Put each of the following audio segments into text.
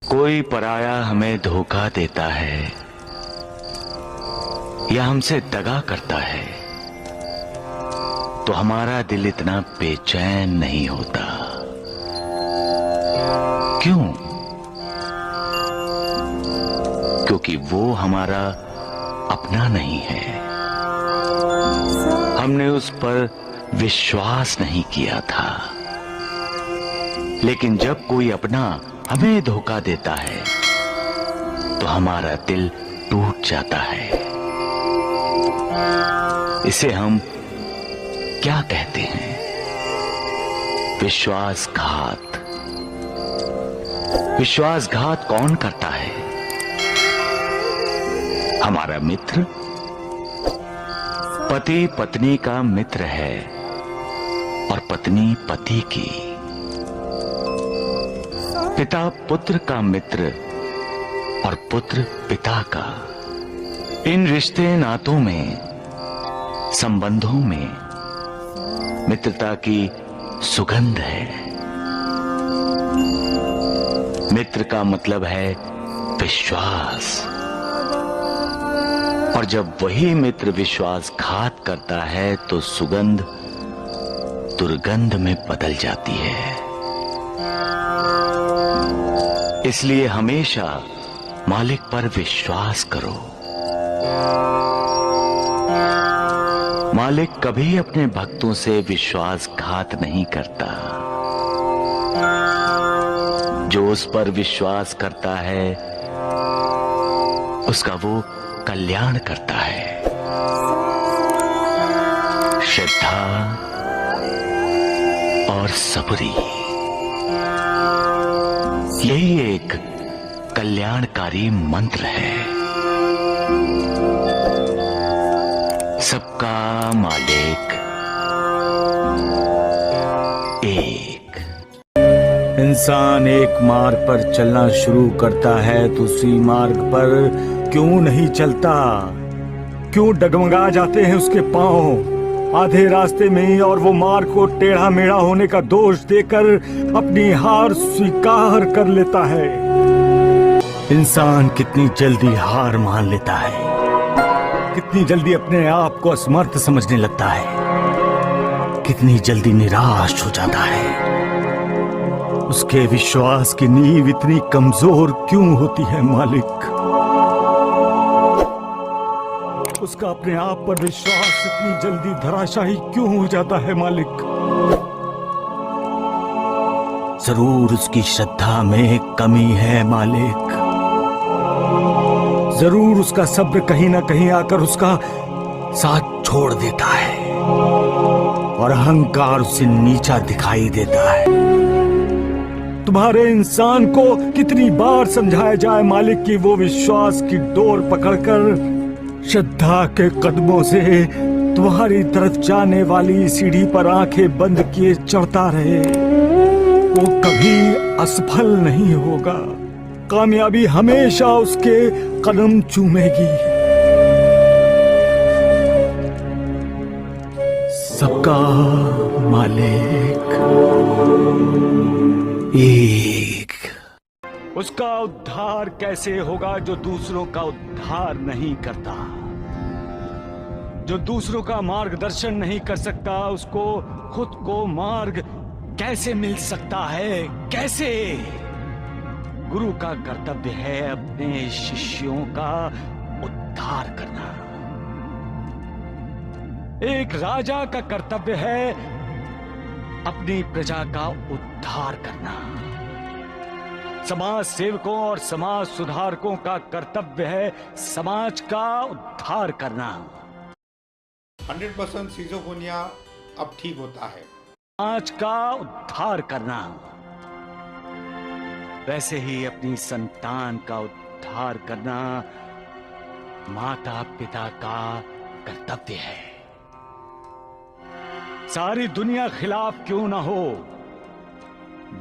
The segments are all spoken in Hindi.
कोई पराया हमें धोखा देता है या हमसे दगा करता है तो हमारा दिल इतना बेचैन नहीं होता। क्यों? क्योंकि वो हमारा अपना नहीं है। हमने उस पर विश्वास नहीं किया था। लेकिन जब कोई अपना हमें धोखा देता है तो हमारा दिल टूट जाता है। इसे हम क्या कहते हैं? विश्वासघात। विश्वासघात कौन करता है? हमारा मित्र। पति पत्नी का मित्र है और पत्नी पति की। पिता पुत्र का मित्र और पुत्र पिता का। इन रिश्ते नातों में, संबंधों में मित्रता की सुगंध है। मित्र का मतलब है विश्वास। और जब वही मित्र विश्वासघात करता है तो सुगंध दुर्गंध में बदल जाती है। इसलिए हमेशा मालिक पर विश्वास करो। मालिक कभी अपने भक्तों से विश्वासघात नहीं करता। जो उस पर विश्वास करता है उसका वो कल्याण करता है। श्रद्धा और सबरी, यही एक कल्याणकारी मंत्र है। सबका मालिक एक। इंसान एक मार्ग पर चलना शुरू करता है तो उसी मार्ग पर क्यों नहीं चलता? क्यों डगमगा जाते हैं उसके पांव आधे रास्ते में ही, और वो मार्ग को टेढ़ा मेढ़ा होने का दोष देकर अपनी हार स्वीकार कर लेता है। इंसान कितनी जल्दी हार मान लेता है, कितनी जल्दी अपने आप को असमर्थ समझने लगता है, कितनी जल्दी निराश हो जाता है। उसके विश्वास की नींव इतनी कमजोर क्यों होती है मालिक? उसका अपने आप पर विश्वास इतनी जल्दी धराशायी क्यों हो जाता है मालिक? जरूर उसकी श्रद्धा में कमी है मालिक। जरूर उसका सब्र कहीं ना कहीं आकर उसका साथ छोड़ देता है और अहंकार उसे नीचा दिखाई देता है। तुम्हारे इंसान को कितनी बार समझाया जाए मालिक कि वो विश्वास की डोर पकड़कर श्रद्धा के कदमों से तुम्हारी तरफ जाने वाली सीढ़ी पर आंखें बंद किए चढ़ता रहे। वो कभी असफल नहीं होगा। कामयाबी हमेशा उसके कदम चूमेगी। सबका मालिक एक। उसका उद्धार कैसे होगा जो दूसरों का उद्धार नहीं करता? जो दूसरों का मार्गदर्शन नहीं कर सकता उसको खुद को मार्ग कैसे मिल सकता है? कैसे? गुरु का कर्तव्य है अपने शिष्यों का उद्धार करना। एक राजा का कर्तव्य है अपनी प्रजा का उद्धार करना। समाज सेवकों और समाज सुधारकों का कर्तव्य है समाज का उद्धार करना। 100% सिजोफ्रेनिया अब ठीक होता है। समाज का उद्धार करना। वैसे ही अपनी संतान का उद्धार करना माता पिता का कर्तव्य है। सारी दुनिया खिलाफ क्यों ना हो,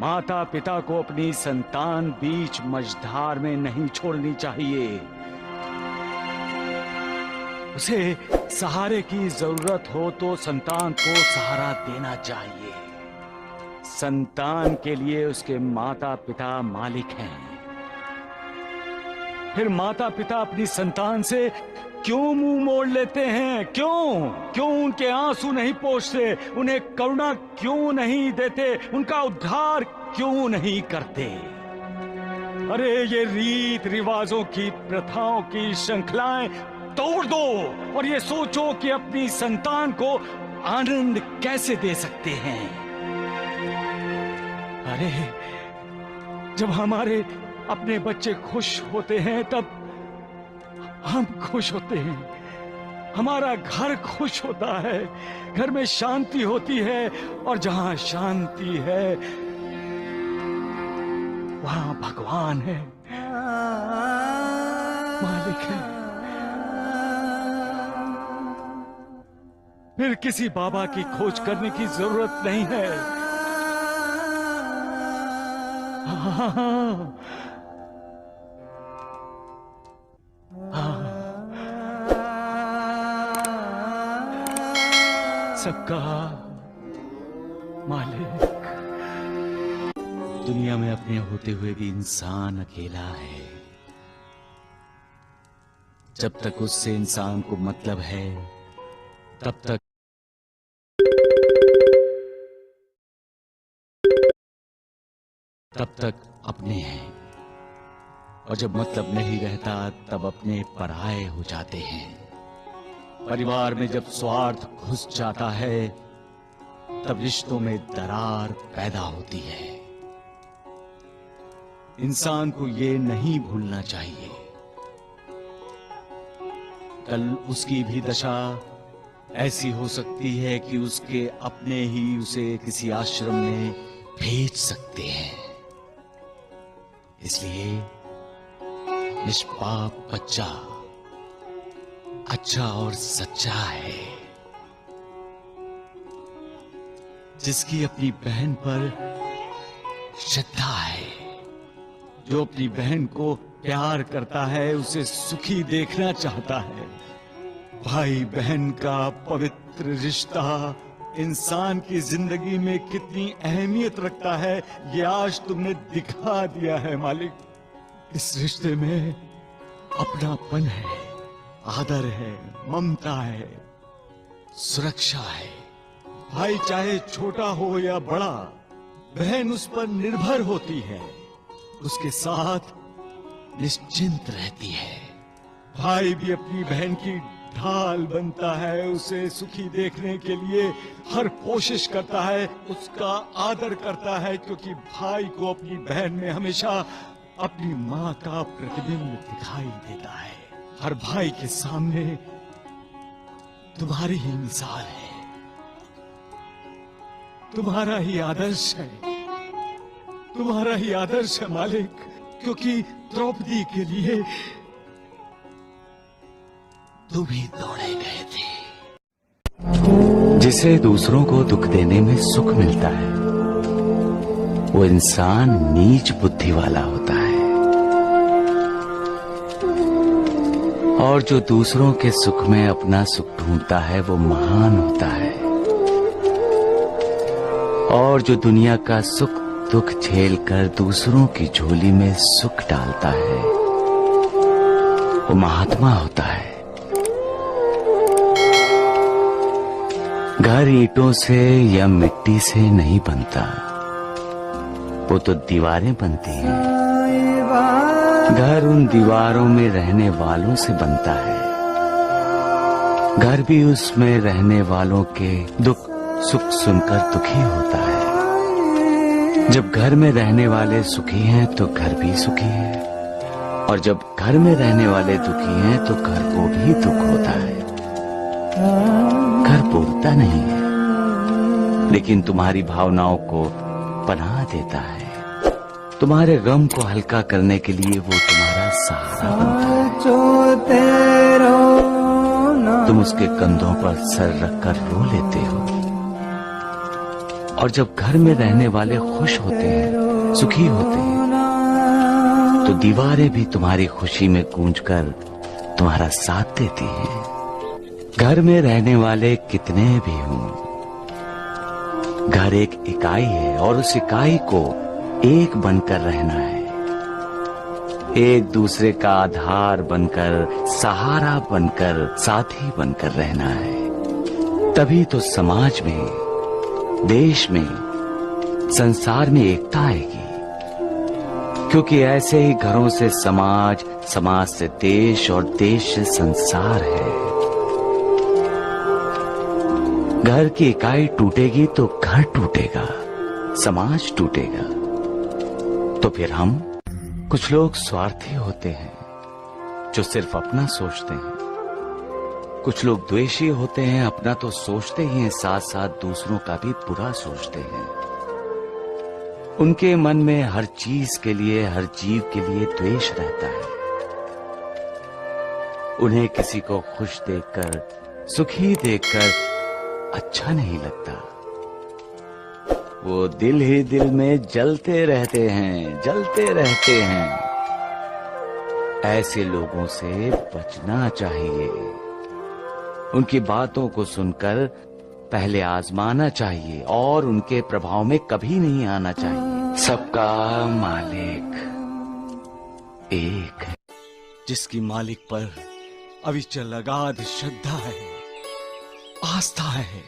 माता पिता को अपनी संतान बीच मझधार में नहीं छोड़नी चाहिए। उसे सहारे की जरूरत हो तो संतान को सहारा देना चाहिए। संतान के लिए उसके माता पिता मालिक हैं। फिर माता पिता अपनी संतान से क्यों मुंह मोड़ लेते हैं? क्यों उनके आंसू नहीं पोंछते? उन्हें करुणा क्यों नहीं देते? उनका उद्धार क्यों नहीं करते? अरे ये रीत रिवाजों की, प्रथाओं की श्रृंखलाएं तोड़ दो और ये सोचो कि अपनी संतान को आनंद कैसे दे सकते हैं। अरे जब हमारे अपने बच्चे खुश होते हैं तब हम खुश होते हैं, हमारा घर खुश होता है, घर में शांति होती है और जहां शांति है वहां भगवान है, मालिक है। फिर किसी बाबा की खोज करने की जरूरत नहीं है। सबका मालिक। दुनिया में अपने होते हुए भी इंसान अकेला है। जब तक उससे इंसान को मतलब है तब तक अपने हैं, और जब मतलब नहीं रहता तब अपने पराये हो जाते हैं। परिवार में जब स्वार्थ घुस जाता है तब रिश्तों में दरार पैदा होती है। इंसान को ये नहीं भूलना चाहिए कल उसकी भी दशा ऐसी हो सकती है कि उसके अपने ही उसे किसी आश्रम में भेज सकते हैं। इसलिए निष्पाप बच्चा अच्छा और सच्चा है। जिसकी अपनी बहन पर श्रद्धा है, जो अपनी बहन को प्यार करता है, उसे सुखी देखना चाहता है। भाई बहन का पवित्र रिश्ता इंसान की जिंदगी में कितनी अहमियत रखता है ये आज तुमने दिखा दिया है मालिक। इस रिश्ते में अपनापन है, आदर है, ममता है, सुरक्षा है। भाई चाहे छोटा हो या बड़ा, बहन उस पर निर्भर होती है, उसके साथ निश्चिंत रहती है। भाई भी अपनी बहन की ढाल बनता है, उसे सुखी देखने के लिए हर कोशिश करता है, उसका आदर करता है, क्योंकि भाई को अपनी बहन में हमेशा अपनी माँ का प्रतिबिंब दिखाई देता है। हर भाई के सामने तुम्हारी ही मिसाल है, तुम्हारा ही आदर्श है, तुम्हारा ही आदर्श है मालिक। क्योंकि द्रौपदी के लिए तुम ही दौड़े गए थे। जिसे दूसरों को दुख देने में सुख मिलता है वो इंसान नीच बुद्धि वाला होता है, और जो दूसरों के सुख में अपना सुख ढूंढता है वो महान होता है, और जो दुनिया का सुख दुख झेलकर दूसरों की झोली में सुख डालता है वो महात्मा होता है। घर ईंटों से या मिट्टी से नहीं बनता, वो तो दीवारें बनती हैं। घर उन दीवारों में रहने वालों से बनता है। घर भी उसमें रहने वालों के दुख सुख सुनकर दुखी होता है। जब घर में रहने वाले सुखी हैं तो घर भी सुखी है, और जब घर में रहने वाले दुखी हैं तो घर को भी दुख होता है। घर बोलता नहीं है, लेकिन तुम्हारी भावनाओं को पनाह देता है। तुम्हारे गम को हल्का करने के लिए वो तुम्हारा सहारा बनता है। तुम उसके कंधों पर सर रखकर रो लेते हो। और जब घर में रहने वाले खुश होते हैं, सुखी होते हैं, तो दीवारें भी तुम्हारी खुशी में गूंजकर तुम्हारा साथ देती हैं। घर में रहने वाले कितने भी हों, घर एक इकाई है और उस इकाई को एक बनकर रहना है। एक दूसरे का आधार बनकर, सहारा बनकर, साथी बनकर रहना है। तभी तो समाज में, देश में, संसार में एकता आएगी। क्योंकि ऐसे ही घरों से समाज, समाज से देश और देश से संसार है। घर की इकाई टूटेगी तो घर टूटेगा, समाज टूटेगा। तो फिर हम, कुछ लोग स्वार्थी होते हैं जो सिर्फ अपना सोचते हैं। कुछ लोग द्वेषी होते हैं, अपना तो सोचते ही हैं, साथ साथ दूसरों का भी बुरा सोचते हैं। उनके मन में हर चीज के लिए, हर जीव के लिए द्वेष रहता है। उन्हें किसी को खुश देखकर, सुखी देखकर अच्छा नहीं लगता। वो दिल ही दिल में जलते रहते हैं, जलते रहते हैं। ऐसे लोगों से बचना चाहिए। उनकी बातों को सुनकर पहले आजमाना चाहिए और उनके प्रभाव में कभी नहीं आना चाहिए। सबका मालिक एक है। जिसकी मालिक पर अविचल अगाध श्रद्धा है, आस्था है,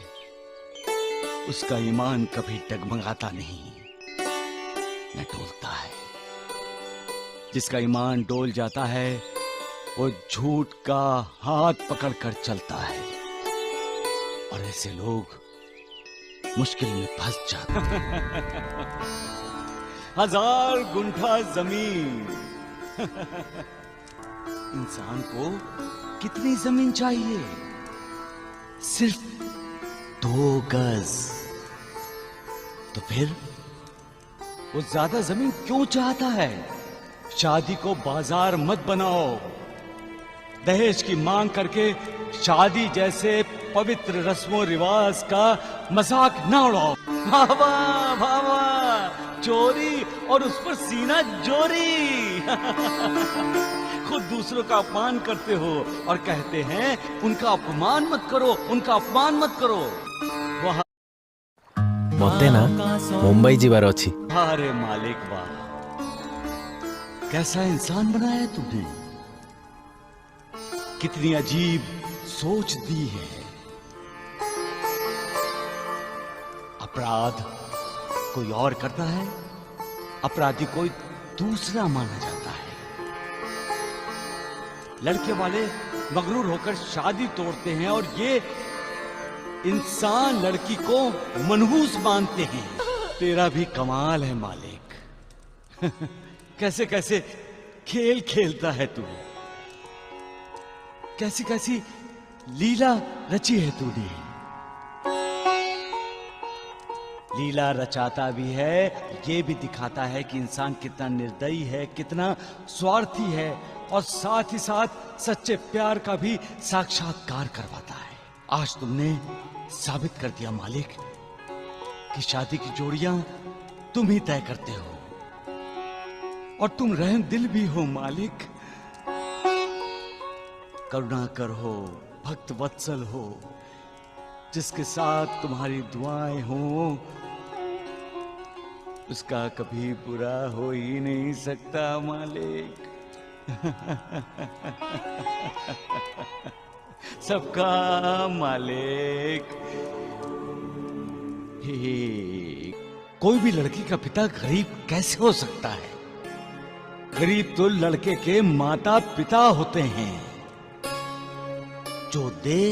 उसका ईमान कभी डगमगाता नहीं, न डोलता है। जिसका ईमान डोल जाता है वो झूठ का हाथ पकड़कर चलता है, और ऐसे लोग मुश्किल में फंस जाते हैं। 1000 गुंठा जमीन। इंसान को कितनी जमीन चाहिए? सिर्फ 2 गज। तो फिर वो ज्यादा जमीन क्यों चाहता है? शादी को बाजार मत बनाओ। दहेज की मांग करके शादी जैसे पवित्र रस्मों रिवाज का मजाक ना उड़ाओ। भावा भावा चोरी और उस पर सीना जोरी। खुद दूसरों का अपमान करते हो और कहते हैं उनका अपमान मत करो, उनका अपमान मत करो। वह मते ना मुंबई जीवार अछि। अरे मालिक वाह, कैसा इंसान बनाया तुमने। कितनी अजीब सोच दी है। अपराध कोई और करता है, अपराधी कोई दूसरा माना जाता है। लड़के वाले मगरूर होकर शादी तोड़ते हैं और ये इंसान लड़की को मनहूस मानते हैं। तेरा भी कमाल है मालिक। कैसे कैसे खेल खेलता है तू, कैसी कैसी लीला रची है तूने। लीला रचाता भी है, ये भी दिखाता है कि इंसान कितना निर्दयी है, कितना स्वार्थी है, और साथ ही साथ सच्चे प्यार का भी साक्षात्कार करवाता है। आज तुमने साबित कर दिया मालिक कि शादी की जोड़ियां तुम ही तय करते हो, और तुम रहम दिल भी हो मालिक। करुणाकर हो, भक्त वत्सल हो, जिसके साथ तुम्हारी दुआएं हो उसका कभी बुरा हो ही नहीं सकता मालिक। सबका मालिक। हे, कोई भी लड़की का पिता गरीब कैसे हो सकता है? गरीब तो लड़के के माता पिता होते हैं। जो दे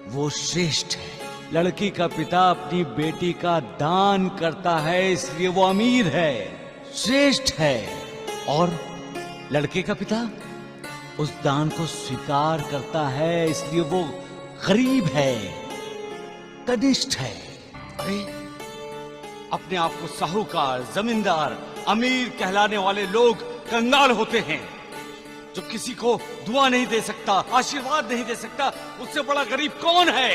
वो श्रेष्ठ है। लड़की का पिता अपनी बेटी का दान करता है, इसलिए वो अमीर है, श्रेष्ठ है। और लड़के का पिता उस दान को स्वीकार करता है, इसलिए वो गरीब है, कनिष्ठ है। अरे अपने आप को साहूकार, जमींदार, अमीर कहलाने वाले लोग कंगाल होते हैं। जो किसी को दुआ नहीं दे सकता, आशीर्वाद नहीं दे सकता, उससे बड़ा गरीब कौन है?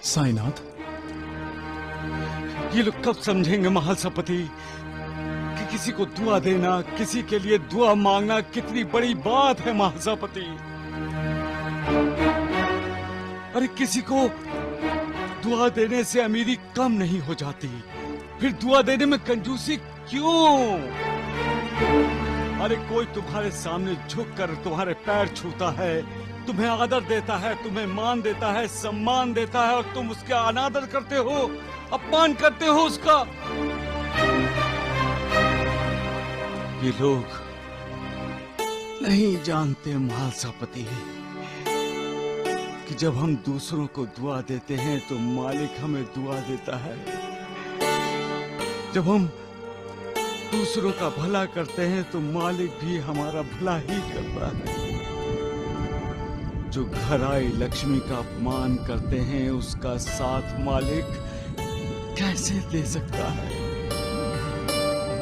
साईनाथ, ये लोग कब समझेंगे महासपति कि किसी को दुआ देना, किसी के लिए दुआ मांगना कितनी बड़ी बात है महासपति। अरे किसी को दुआ देने से अमीरी कम नहीं हो जाती, फिर दुआ देने में कंजूसी क्यों? अरे कोई तुम्हारे सामने झुक कर तुम्हारे पैर छूता है, तुम्हें आदर देता है, तुम्हें मान देता है, सम्मान देता है, और तुम उसका अनादर करते हो, अपमान करते हो उसका। ये लोग नहीं जानते महासापति कि जब हम दूसरों को दुआ देते हैं तो मालिक हमें दुआ देता है। जब हम दूसरों का भला करते हैं तो मालिक भी हमारा भला ही करता है। जो घर आई लक्ष्मी का अपमान करते हैं उसका साथ मालिक कैसे दे सकता है?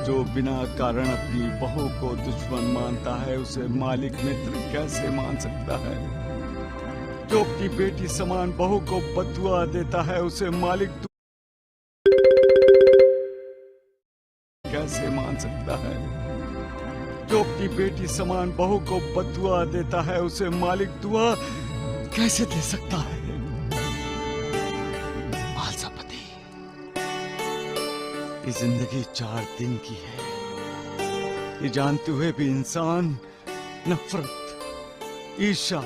जो बिना कारण अपनी बहू को दुश्मन मानता है उसे मालिक मित्र कैसे मान सकता है? जो अपनी बेटी समान बहू को बददुआ देता है उसे मालिक कैसे मान सकता है? जो अपनी बेटी समान बहू को बददुआ देता है उसे मालिक दुआ कैसे दे सकता है? महासापति, ये जिंदगी 4 दिन की है। ये जानते हुए भी इंसान नफरत, ईर्ष्या,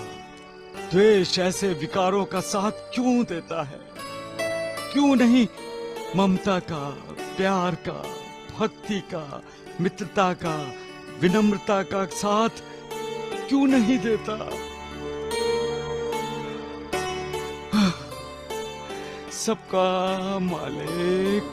द्वेष ऐसे विकारों का साथ क्यों देता है? क्यों नहीं ममता का, प्यार का, भक्ति का, मित्रता का, विनम्रता का साथ क्यों नहीं देता? सबका मालिक